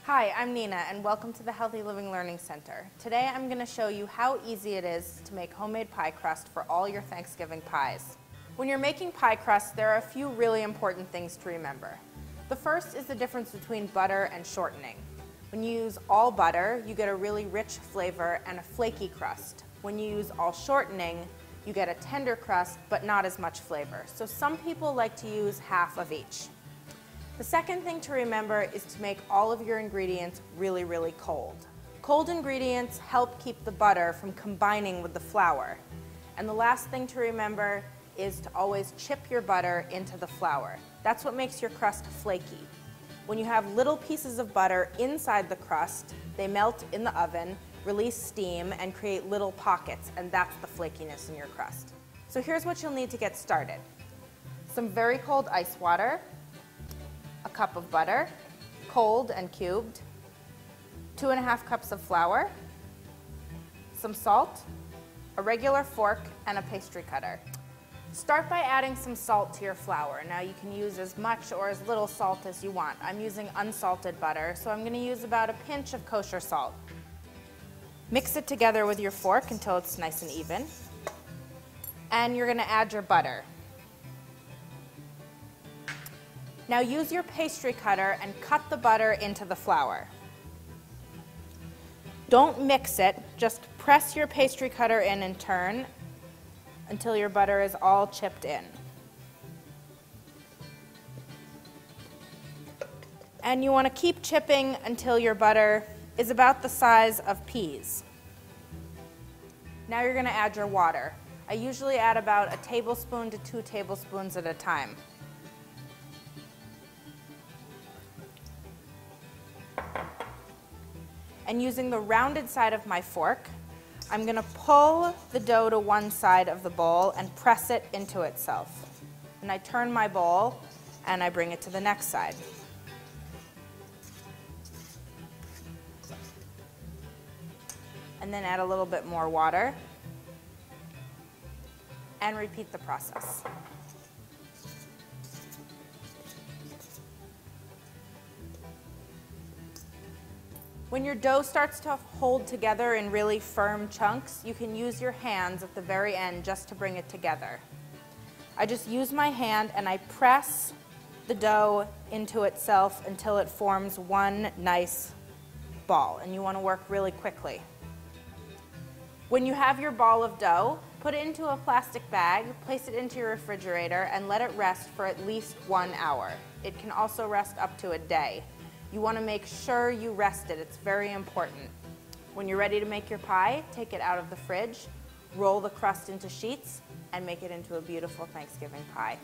Hi, I'm Nina, and welcome to the Healthy Living Learning Center. Today I'm going to show you how easy it is to make homemade pie crust for all your Thanksgiving pies. When you're making pie crust, there are a few really important things to remember. The first is the difference between butter and shortening. When you use all butter, you get a really rich flavor and a flaky crust. When you use all shortening, you get a tender crust, but not as much flavor. So some people like to use half of each. The second thing to remember is to make all of your ingredients really, really cold. Cold ingredients help keep the butter from combining with the flour. And the last thing to remember is to always chip your butter into the flour. That's what makes your crust flaky. When you have little pieces of butter inside the crust, they melt in the oven, release steam, and create little pockets, and that's the flakiness in your crust. So here's what you'll need to get started. Some very cold ice water, a cup of butter, cold and cubed, 2½ cups of flour, some salt, a regular fork, and a pastry cutter. Start by adding some salt to your flour. Now you can use as much or as little salt as you want. I'm using unsalted butter, so I'm going to use about a pinch of kosher salt. Mix it together with your fork until it's nice and even. And you're going to add your butter. Now use your pastry cutter and cut the butter into the flour. Don't mix it, just press your pastry cutter in and turn until your butter is all chipped in. And you want to keep chipping until your butter is about the size of peas. Now you're going to add your water. I usually add about a tablespoon to 2 tablespoons at a time. And using the rounded side of my fork, I'm going to pull the dough to one side of the bowl and press it into itself. And I turn my bowl and I bring it to the next side. And then add a little bit more water and repeat the process. When your dough starts to hold together in really firm chunks, you can use your hands at the very end just to bring it together. I just use my hand and I press the dough into itself until it forms one nice ball, and you want to work really quickly. When you have your ball of dough, put it into a plastic bag, place it into your refrigerator, and let it rest for at least 1 hour. It can also rest up to a day. You want to make sure you rest it. It's very important. When you're ready to make your pie, take it out of the fridge, roll the crust into sheets, and make it into a beautiful Thanksgiving pie.